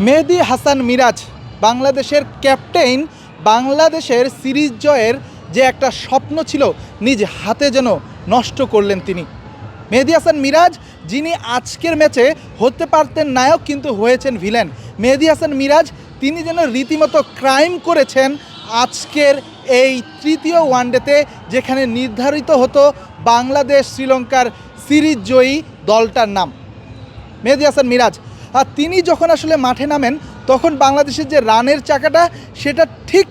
মেহেদী হাসান মিরাজ বাংলাদেশের ক্যাপ্টেন, বাংলাদেশের সিরিজ জয়ের যে একটা স্বপ্ন ছিল নিজ হাতে যেন নষ্ট করলেন তিনি। মেহেদী হাসান মিরাজ, যিনি আজকের ম্যাচে হতে পারতেন নায়ক কিন্তু হয়েছেন ভিলেন। মেহেদী হাসান মিরাজ তিনি যেন রীতিমতো ক্রাইম করেছেন আজকের এই তৃতীয় ওয়ানডেতে, যেখানে নির্ধারিত হতো বাংলাদেশ শ্রীলঙ্কার সিরিজ জয়ী দলটার নাম। মেহেদী হাসান মিরাজ আর তিনি যখন আসলে মাঠে নামেন তখন বাংলাদেশের যে রানের চাকাটা সেটা ঠিক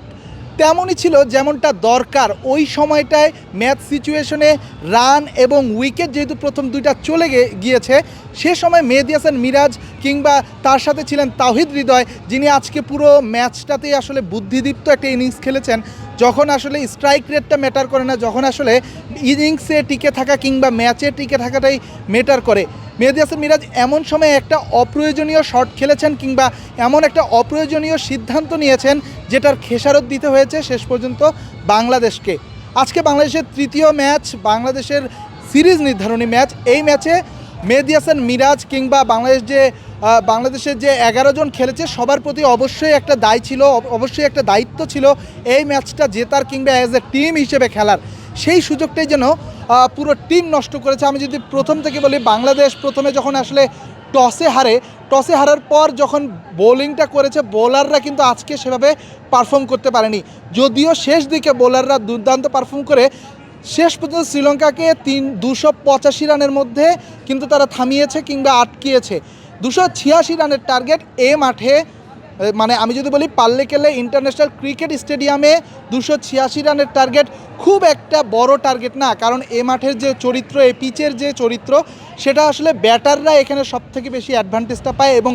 তেমনই ছিল যেমনটা দরকার। ওই সময়টায় ম্যাচ সিচুয়েশনে রান এবং উইকেট যেহেতু প্রথম দুইটা চলে গিয়েছে, সে সময় মেহেদী হাসান মিরাজ কিংবা তার সাথে ছিলেন তাওহিদ হৃদয়, যিনি আজকে পুরো ম্যাচটাতেই আসলে বুদ্ধিদীপ্ত একটা ইনিংস খেলেছেন। যখন আসলে স্ট্রাইক রেটটা ম্যাটার করে না, যখন আসলে ইনিংসে টিকে থাকা কিংবা ম্যাচে টিকে থাকাটাই ম্যাটার করে। মেহেদী হাসান মিরাজ এমন সময় একটা অপ্রয়োজনীয় শট খেলেছেন কিংবা এমন একটা অপ্রয়োজনীয় সিদ্ধান্ত নিয়েছেন যেটার খেসারত দিতে হয়েছে শেষ পর্যন্ত বাংলাদেশকে। আজকে বাংলাদেশের তৃতীয় ম্যাচ, বাংলাদেশের সিরিজ নির্ধারণী ম্যাচ। এই ম্যাচে মেহেদী হাসান মিরাজ কিংবা বাংলাদেশের যে 11 জন খেলেছে সবার প্রতি অবশ্যই একটা দায় ছিল, অবশ্যই একটা দায়িত্ব ছিল এই ম্যাচটা জেতার কিংবা অ্যাজ এ টিম হিসেবে খেলার। সেই সুযোগটাই যেন পুরো টিম নষ্ট করেছে। আমি যদি প্রথম থেকে বলি, বাংলাদেশ প্রথমে যখন আসলে টসে হারার পর যখন বোলিংটা করেছে, বোলাররা কিন্তু আজকে সেভাবে পারফর্ম করতে পারেনি। যদিও শেষ দিকে বোলাররা দুর্দান্ত পারফর্ম করে শেষ পর্যন্ত শ্রীলঙ্কাকে 285 রানের মধ্যে কিন্তু তারা থামিয়েছে কিংবা আটকিয়েছে। 286 রানের টার্গেট এ মাঠে, মানে আমি যদি বলি পাল্লেকেলে ইন্টারন্যাশনাল ক্রিকেট স্টেডিয়ামে 286 রানের টার্গেট খুব একটা বড় টার্গেট না। কারণ এ মাঠের যে চরিত্র, এই পিচের যে চরিত্র, সেটা আসলে ব্যাটাররা এখানে সবথেকে বেশি অ্যাডভান্টেজটা পায় এবং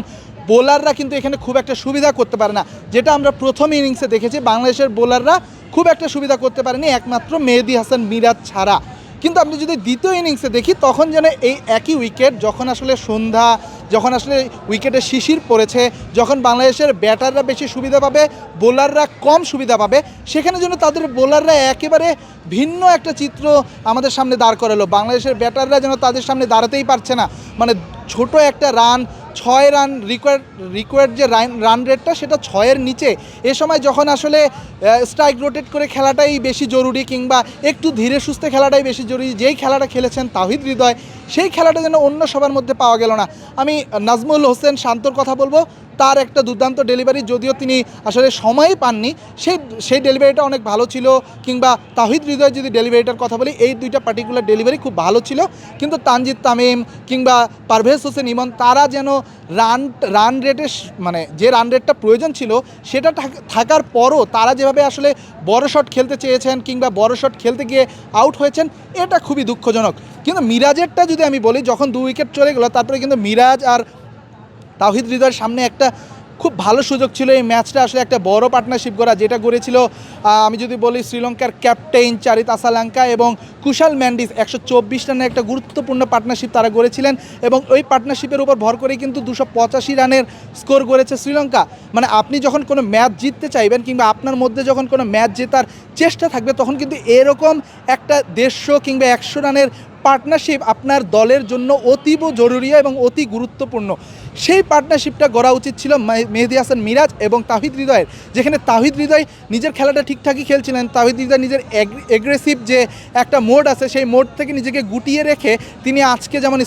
বোলাররা কিন্তু এখানে খুব একটা সুবিধা করতে পারে না। যেটা আমরা প্রথম ইনিংসে দেখেছি, বাংলাদেশের বোলাররা খুব একটা সুবিধা করতে পারেনি একমাত্র মেহেদী হাসান মিরাজ ছাড়া। কিন্তু আমরা যদি দ্বিতীয় ইনিংসে দেখি, তখন যেন এই একই উইকেট, যখন আসলে সন্ধ্যা, যখন আসলে উইকেটে শিশির পড়েছে, যখন বাংলাদেশের ব্যাটাররা বেশি সুবিধা পাবে, বোলাররা কম সুবিধা পাবে, সেখানে যেন তাদের বোলাররা একেবারে ভিন্ন একটা চিত্র আমাদের সামনে দাঁড় করালো। বাংলাদেশের ব্যাটাররা যেন তাদের সামনে দাঁড়াতেই পারছে না। মানে ছোট একটা রান, 6 রান রিকোয়ার্ড যে রান রেটটা সেটা 6-এর নিচে। এ সময় যখন আসলে স্ট্রাইক রোটেট করে খেলাটাই বেশি জরুরি কিংবা একটু ধীরে সুস্থে খেলাটাই বেশি জরুরি, যেই খেলাটা খেলেছেন তাওহিদ হৃদয়, সেই খেলাটা যেন অন্য সবার মধ্যে পাওয়া গেল না। আমি নাজমুল হোসেন শান্তর কথা বলবো, তার একটা দুর্দান্ত ডেলিভারি, যদিও তিনি আসলে সময়ই পাননি, সেই ডেলিভারিটা অনেক ভালো ছিল। কিংবা তাওহিদ হৃদয় যদি ডেলিভারিটার কথা বলি, এই দুইটা পার্টিকুলার ডেলিভারি খুব ভালো ছিল। কিন্তু তানজিদ তামিম কিংবা পারভেজ হোসেন ইমন, তারা যেন রান রেটে, মানে যে রান রেটটা প্রয়োজন ছিল সেটা থাকার পরও তারা যেভাবে আসলে বড় শট খেলতে চেয়েছেন কিংবা বড় শট খেলতে গিয়ে আউট হয়েছেন, এটা খুবই দুঃখজনক। কিন্তু মিরাজেরটা যদি আমি বলি, যখন 2 উইকেট চলে গেল, তারপরে কিন্তু মিরাজ আর তাওহিদ হৃদয়ের সামনে একটা খুব ভালো সুযোগ ছিল এই ম্যাচটা আসলে একটা বড় পার্টনারশিপ গড়া, যেটা গড়েছিল আমি যদি বলি শ্রীলঙ্কার ক্যাপ্টেন চারিত আসালাঙ্কা এবং কুশাল ম্যান্ডিস। 124 রানের একটা গুরুত্বপূর্ণ পার্টনারশিপ তারা গড়েছিলেন এবং ওই পার্টনারশিপের উপর ভর করেই কিন্তু 285 রানের স্কোর গড়েছে শ্রীলঙ্কা। মানে আপনি যখন কোনো ম্যাচ জিততে চাইবেন কিংবা আপনার মধ্যে যখন কোনো ম্যাচ জেতার চেষ্টা থাকবে, তখন কিন্তু এরকম একটা 150 কিংবা 100 রানের পার্টনারশিপ আপনার দলের জন্য অতীব জরুরি এবং অতি গুরুত্বপূর্ণ। সেই পার্টনারশিপটা গড়া উচিত ছিল মেহেদী হাসান মিরাজ এবং তাওহিদ হৃদয়ের, যেখানে তাওহিদ হৃদয় নিজের খেলাটা ঠিকঠাকই খেলছিলেন। তাওহিদ হৃদয় নিজের এগ্রেসিভ যে একটা মোড আছে, সেই মোড থেকে নিজেকে গুটিয়ে রেখে তিনি আজকে যেমন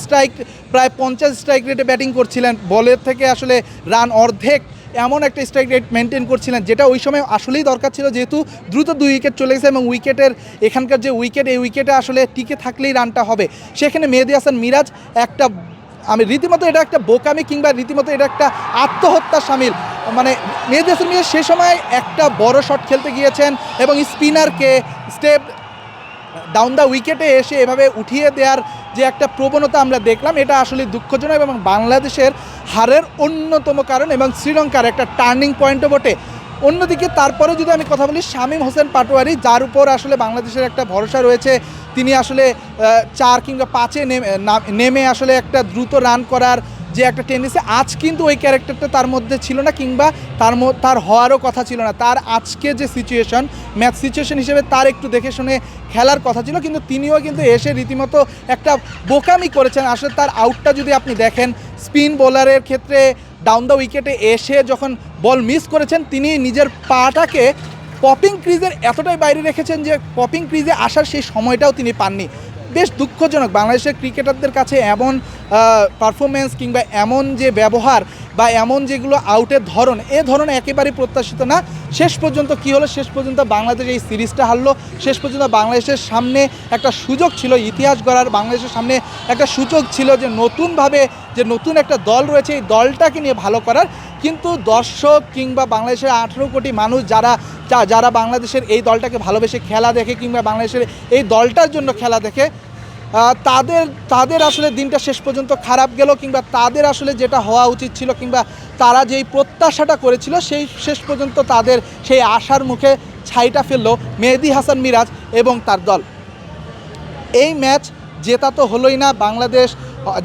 প্রায় 50 স্ট্রাইক রেটে ব্যাটিং করছিলেন, বলের থেকে আসলে রান অর্ধেক, এমন একটা স্ট্রাইক রেট মেনটেন করছিলেন, যেটা ওই সময় আসলেই দরকার ছিল, যেহেতু দ্রুত 2 উইকেট চলে গেছে এবং উইকেটের এখানকার যে উইকেট, এই উইকেটে আসলে টিকে থাকলেই রানটা হবে। সেখানে মেহেদী হাসান মিরাজ আমি রীতিমতো এটা একটা বোকামি কিংবা রীতিমতো এটা একটা আত্মহত্যার সামিল। মানে মেহেদী হাসান মিরাজ সে সময় একটা বড় শট খেলতে গিয়েছেন এবং স্পিনারকে স্টেপ ডাউন দ্য উইকেটে এসে এভাবে উঠিয়ে দেওয়ার যে একটা প্রবণতা আমরা দেখলাম, এটা আসলে দুঃখজনক এবং বাংলাদেশের হারের অন্যতম কারণ এবং শ্রীলঙ্কার একটা টার্নিং পয়েন্টও বটে। অন্যদিকে তারপরে যদি আমি কথা বলি, শামীম হোসেন পাটোয়ারি, যার উপর আসলে বাংলাদেশের একটা ভরসা রয়েছে, তিনি আসলে 4 কিংবা 5-এ নেমে আসলে একটা দ্রুত রান করার যে একটা টেন্ডেন্সি, আজ কিন্তু ওই ক্যারেক্টারটা তার মধ্যে ছিল না কিংবা তার হওয়ারও কথা ছিল না। তার আজকে যে সিচুয়েশন, ম্যাচ সিচুয়েশন হিসেবে তার একটু দেখে শুনে খেলার কথা ছিল, কিন্তু তিনিও কিন্তু এসে রীতিমতো একটা বোকামি করেছেন। আসলে তার আউটটা যদি আপনি দেখেন, স্পিন বোলারের ক্ষেত্রে ডাউন দ্য উইকেটে এসে যখন বল মিস করেছেন, তিনি নিজের পাটাকে পপিং ক্রিজের এতটাই বাইরে রেখেছেন যে পপিং ক্রিজে আসার সেই সময়টাও তিনি পাননি। বেশ দুঃখজনক, বাংলাদেশের ক্রিকেটারদের কাছে এমন পারফরমেন্স কিংবা এমন যে ব্যবহার বা এমন যেগুলো আউটের ধরন, এ ধরন একেবারেই প্রত্যাশিত না। শেষ পর্যন্ত কি হলো, শেষ পর্যন্ত বাংলাদেশ এই সিরিজটা হারলো। শেষ পর্যন্ত বাংলাদেশের সামনে একটা সুযোগ ছিল ইতিহাস গড়ার, বাংলাদেশের সামনে একটা সুযোগ ছিল যে নতুনভাবে যে নতুন একটা দল রয়েছে এই দলটাকে নিয়ে ভালো করার। কিন্তু দর্শক কিংবা বাংলাদেশের 18 কোটি মানুষ যারা বাংলাদেশের এই দলটাকে ভালোবেসে খেলা দেখে কিংবা বাংলাদেশের এই দলটার জন্য খেলা দেখে, তাদের আসলে দিনটা শেষ পর্যন্ত খারাপ গেল, কিংবা তাদের আসলে যেটা হওয়া উচিত ছিল কিংবা তারা যেই প্রত্যাশাটা করেছিল সেই শেষ পর্যন্ত তাদের সেই আশার মুখে ছাইটা ফেললো মেহেদী হাসান মিরাজ এবং তার দল। এই ম্যাচ জেতা তো হলোই না, বাংলাদেশ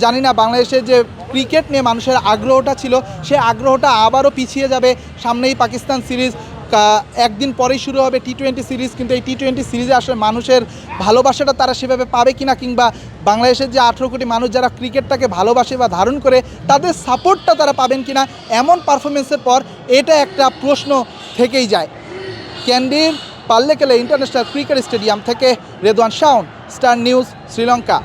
জানি না বাংলাদেশের যে ক্রিকেট নিয়ে মানুষের আগ্রহটা ছিল সেই আগ্রহটা আবারও পিছিয়ে যাবে। সামনেই পাকিস্তান সিরিজ, একদিন পরেই শুরু হবে টি-20 সিরিজ, কিন্তু এই টি-20 সিরিজে আসলে মানুষের ভালোবাসাটা তারা সেভাবে পাবে কিনা, কিংবা বাংলাদেশের যে 18 কোটি মানুষ যারা ক্রিকেটটাকে ভালোবাসে বা ধারণ করে তাদের সাপোর্টটা তারা পাবেন কিনা, এমন পারফরমেন্সের পর এটা একটা প্রশ্ন থেকেই যায়। ক্যান্ডির পাল্লেকেলে ইন্টারন্যাশনাল ক্রিকেট স্টেডিয়াম থেকে রেদওয়ান শাওন, স্টার নিউজ, শ্রীলঙ্কা।